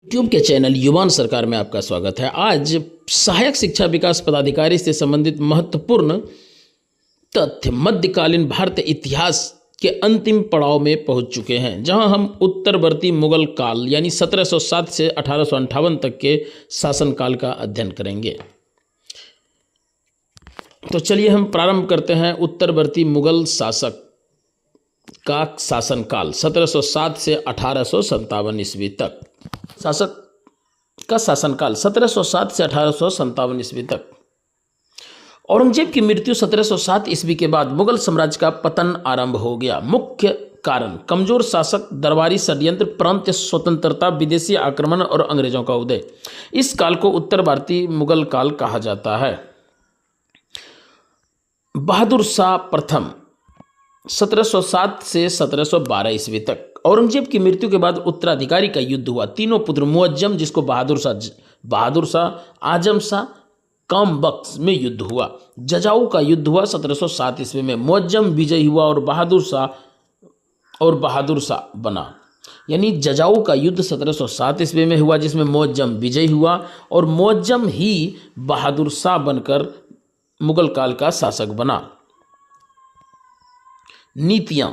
YouTube के channel युवान सरकार में आपका स्वागत है। आज सहायक शिक्षा विकास पदाधिकारी से संबंधित महत्वपूर्ण तथ्य मध्यकालीन भारतीय इतिहास के अंतिम पड़ाव में पहुंच चुके हैं, जहां हम उत्तरवर्ती मुगल काल यानी 1707 से 1858 तक के शासनकाल का अध्ययन करेंगे। तो चलिए हम प्रारंभ करते हैं उत्तरवर्ती मुगल शासक का शासनकाल 1707 से 1857 ईस्वी तक। शासक का शासनकाल 1707 से 1857 ईस्वी तक। औरंगजेब की मृत्यु 1707 ईस्वी के बाद मुगल साम्राज्य का पतन आरंभ हो गया। मुख्य कारण कमजोर शासक, दरबारी षड्यंत्र, प्रांतीय स्वतंत्रता, विदेशी आक्रमण और अंग्रेजों का उदय। इस काल को उत्तर भारतीय मुगल काल कहा जाता है। बहादुर शाह प्रथम 1707 से 1712 ईस्वी तक। औरंगजेब की मृत्यु के बाद उत्तराधिकारी का युद्ध हुआ। तीनों पुत्र मुअज्जम, जिसको बहादुर शाह, आजम शाह, कामबख्श में युद्ध हुआ। जजाऊ का युद्ध हुआ 1707 ईस्वी में। मुअज्जम विजयी हुआ और बहादुर शाह बना। यानी जजाऊ का युद्ध 1707 ईस्वी में हुआ, जिसमें मुअज्जम विजयी हुआ और मुअज्जम ही बहादुर शाह बनकर मुगल काल का शासक बना। नीतियां।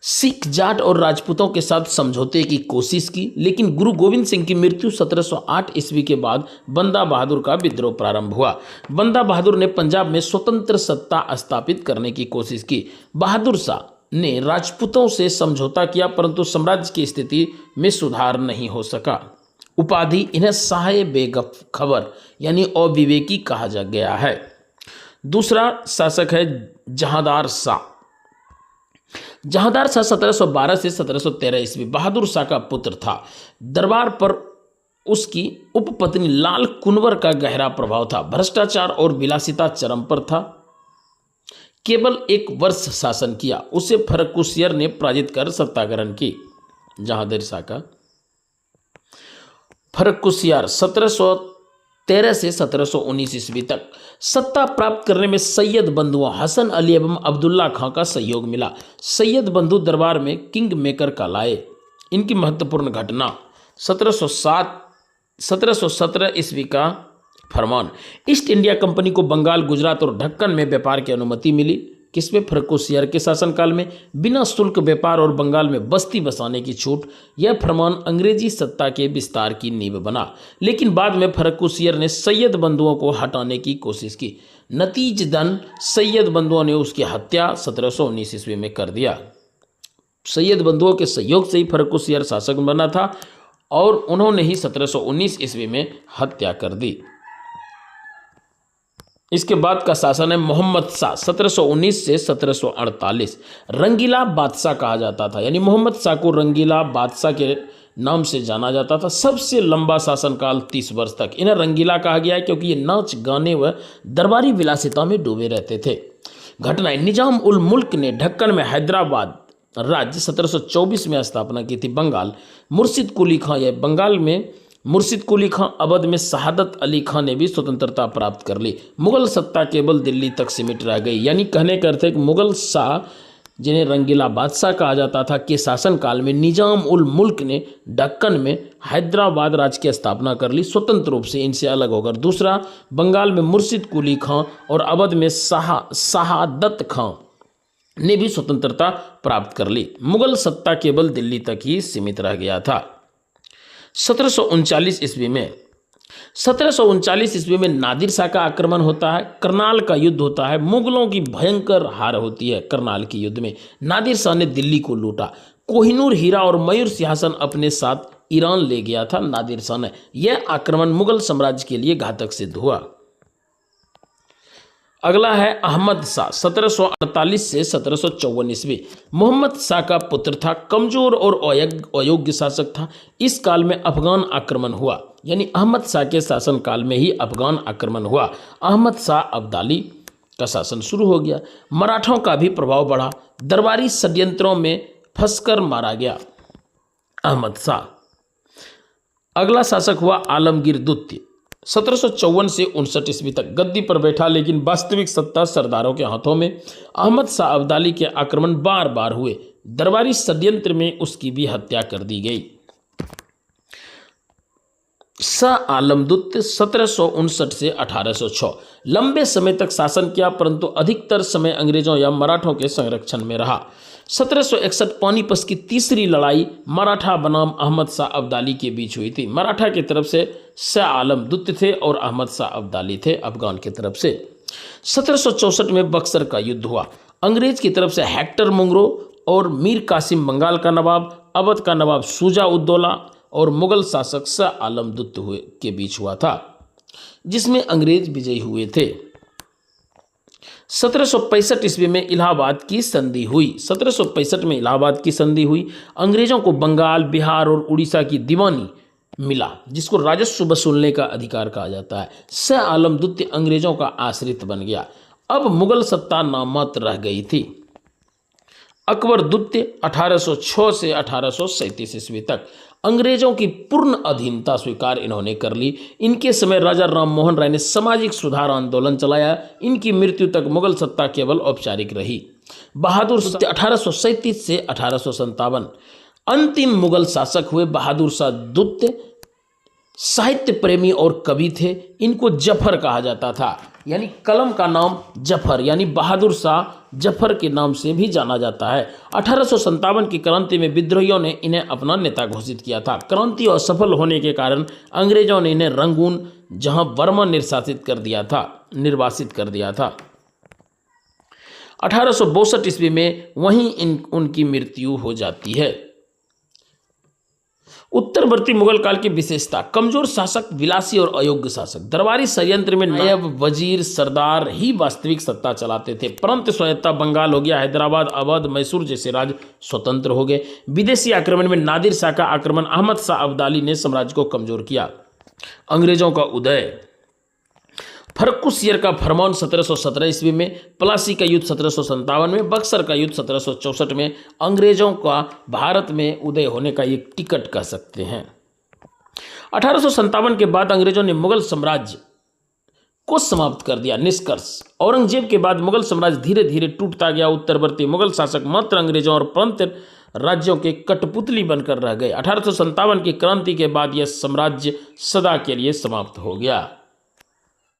सिख, जाट और राजपूतों के साथ समझौते की कोशिश की, लेकिन गुरु गोविंद सिंह की मृत्यु 1708 ईस्वी के बाद बंदा बहादुर का विद्रोह प्रारंभ हुआ। बंदा बहादुर ने पंजाब में स्वतंत्र सत्ता स्थापित करने की कोशिश की। बहादुर शाह ने राजपूतों से समझौता किया, परंतु साम्राज्य की स्थिति में सुधार नहीं हो सका। उपाधि इन्हें शाह बेखबर यानी अविवेकी कहा जा गया है। दूसरा शासक है जहांदार शाह। जहांदार शाह 1712 से 1713 ईस्वी बहादुर शाह का पुत्र था। दरबार पर उसकी उपपत्नी लाल कुंवर का गहरा प्रभाव था। भ्रष्टाचार और विलासिता चरम पर था। केवल 1 वर्ष शासन किया। उसे फर्रुखसियर ने पराजित कर सत्ता ग्रहण की। जहांदार शाह का फर्रुखसियर 1713 से 1719 ईस्वी तक। सत्ता प्राप्त करने में सैयद बंधुओं हसन अली एवं अब्दुल्ला खां का सहयोग मिला। सैयद बंधु दरबार में किंग मेकर का लाए। इनकी महत्वपूर्ण घटना 1717 ईस्वी का फरमान। ईस्ट इंडिया कंपनी को बंगाल, गुजरात और ढक्कन में व्यापार की अनुमति मिली। किसमें? फर्रुखसियर के शासनकाल में। बिना शुल्क व्यापार और बंगाल में बस्ती बसाने की छूट। यह फरमान अंग्रेजी सत्ता के विस्तार की नींव बना, लेकिन बाद में फर्रुखसियर ने सैयद बंधुओं को हटाने की कोशिश की। नतीजतन सैयद बंधुओं ने उसकी हत्या 1719 ईस्वी में कर दिया। सैयद बंधुओं के सहयोग से ही फर्रुखसियर शासक बना था और उन्होंने ही 1719 ईस्वी में हत्या कर दी। इसके बाद का शासन है मोहम्मद शाह 1719 से 1748। रंगीला बादशाह कहा जाता था, यानी मोहम्मद शाह को रंगीला बादशाह के नाम से जाना जाता था। सबसे लंबा शासनकाल 30 वर्ष तक। इन्हें रंगीला कहा गया है क्योंकि ये नाच, गाने व दरबारी विलासिता में डूबे रहते थे। घटनाएं। निजाम उल मुल्क ने ढक्कन में हैदराबाद राज्य 1724 में स्थापना की थी। बंगाल मुर्शिद कुली खां, या बंगाल में मुर्शिद कुली खां, अवध में शहादत अली खां ने भी स्वतंत्रता प्राप्त कर ली। मुगल सत्ता केवल दिल्ली तक सीमित रह गई। यानी कहने का अर्थ है कि मुगल शाह, जिन्हें रंगीला बादशाह कहा जाता था, के शासनकाल में निजाम उल मुल्क ने ढक्कन में हैदराबाद राज्य की स्थापना कर ली, स्वतंत्र रूप से इनसे अलग होकर। दूसरा, बंगाल में मुर्शिद कुली खां और अवध में शहादत खां ने भी स्वतंत्रता प्राप्त कर ली। मुगल सत्ता केवल दिल्ली तक ही सीमित रह गया था। 1739 ईस्वी में नादिर शाह का आक्रमण होता है। करनाल का युद्ध होता है। मुगलों की भयंकर हार होती है। करनाल के युद्ध में नादिर शाह ने दिल्ली को लूटा। कोहिनूर हीरा और मयूर सिंहासन अपने साथ ईरान ले गया था नादिर शाह ने। यह आक्रमण मुगल साम्राज्य के लिए घातक सिद्ध हुआ। अगला है अहमद शाह 1748 से 1754 ईस्वी। मोहम्मद शाह का पुत्र था। कमजोर और अयोग्य शासक था। इस काल में अफगान आक्रमण हुआ, यानी अहमद शाह के शासन काल में ही अफगान आक्रमण हुआ। अहमद शाह अब्दाली का शासन शुरू हो गया। मराठों का भी प्रभाव बढ़ा। दरबारी षड्यंत्रों में फंसकर मारा गया अहमद शाह। अगला शासक हुआ आलमगीर द्वितीय 1754 से 59 ईस्वी तक गद्दी पर बैठा, लेकिन वास्तविक सत्ता सरदारों के हाथों में। अहमद शाह अब्दाली के आक्रमण बार बार हुए। दरबारी षड्यंत्र में उसकी भी हत्या कर दी गई। शाह आलम द्वितीय 1759 से 1806 लंबे समय तक शासन किया, परंतु अधिकतर समय अंग्रेजों या मराठों के संरक्षण में रहा। 1761 पानीपत की तीसरी लड़ाई मराठा बनाम अहमद शाह अब्दाली के बीच हुई थी। मराठा की तरफ से शाह आलम द्वितीय थे और अहमद शाह अब्दाली थे अफगान की तरफ से। 1764 में बक्सर का युद्ध हुआ। अंग्रेज की तरफ से हेक्टर मुंगरो और मीर कासिम बंगाल का नवाब, अवध का नवाब शुजा उद्दौला और मुगल शासक शाह आलम द्वितीय के बीच हुआ था, जिसमें अंग्रेज विजयी हुए थे। 1765 ईस्वी में इलाहाबाद की संधि हुई। 1765 में इलाहाबाद की संधि हुई। अंग्रेजों को बंगाल, बिहार और उड़ीसा की दीवानी मिला, जिसको राजस्व वसूलने का अधिकार कहा जाता है। शाह आलम द्वितीय अंग्रेजों का आश्रित बन गया। अब मुगल सत्ता नामात्र रह गई थी। अकबर द्वितीय 1806 से 1837 ईस्वी तक अंग्रेजों की पूर्ण अधीनता स्वीकार इन्होंने कर ली। इनके समय राजा राम मोहन राय ने सामाजिक सुधार आंदोलन चलाया। इनकी मृत्यु तक मुगल सत्ता केवल औपचारिक रही। बहादुर शाह 1837 से 1857 अंतिम मुगल शासक हुए। बहादुर शाह द्वितीय साहित्य प्रेमी और कवि थे। इनको जफर कहा जाता था, यानी कलम का नाम जफर, यानी बहादुर शाह जफर के नाम से भी जाना जाता है। 1857 की क्रांति में विद्रोहियों ने इन्हें अपना नेता घोषित किया था। क्रांति असफल होने के कारण अंग्रेजों ने इन्हें रंगून, जहां बर्मा निर्वासित कर दिया था। 1862 ईस्वी में वहीं उनकी मृत्यु हो जाती है। उत्तरवर्ती मुगल काल की विशेषता: कमजोर शासक, विलासी और अयोग्य शासक। दरबारी षड्यंत्र में नायब, वजीर, सरदार ही वास्तविक सत्ता चलाते थे। प्रांत स्वायत्ता बंगाल हो गया, हैदराबाद, अवध, मैसूर जैसे राज्य स्वतंत्र हो गए। विदेशी आक्रमण में नादिर शाह का आक्रमण अहमद शाह अब्दाली ने साम्राज्य को कमजोर किया। अंग्रेजों का उदय: फर्रुखसियर का फरमान 1717 ईस्वी में, प्लासी का युद्ध 1757 में, बक्सर का युद्ध 1764 में अंग्रेजों का भारत में उदय होने का एक टिकट कह सकते हैं। 1857 के बाद अंग्रेजों ने मुगल साम्राज्य को समाप्त कर दिया। निष्कर्ष: औरंगजेब के बाद मुगल साम्राज्य धीरे धीरे टूटता गया। उत्तरवर्ती मुगल शासक मात्र अंग्रेजों और प्रांत राज्यों के कठपुतली बनकर रह गए। 1857 की क्रांति के बाद यह साम्राज्य सदा के लिए समाप्त हो गया।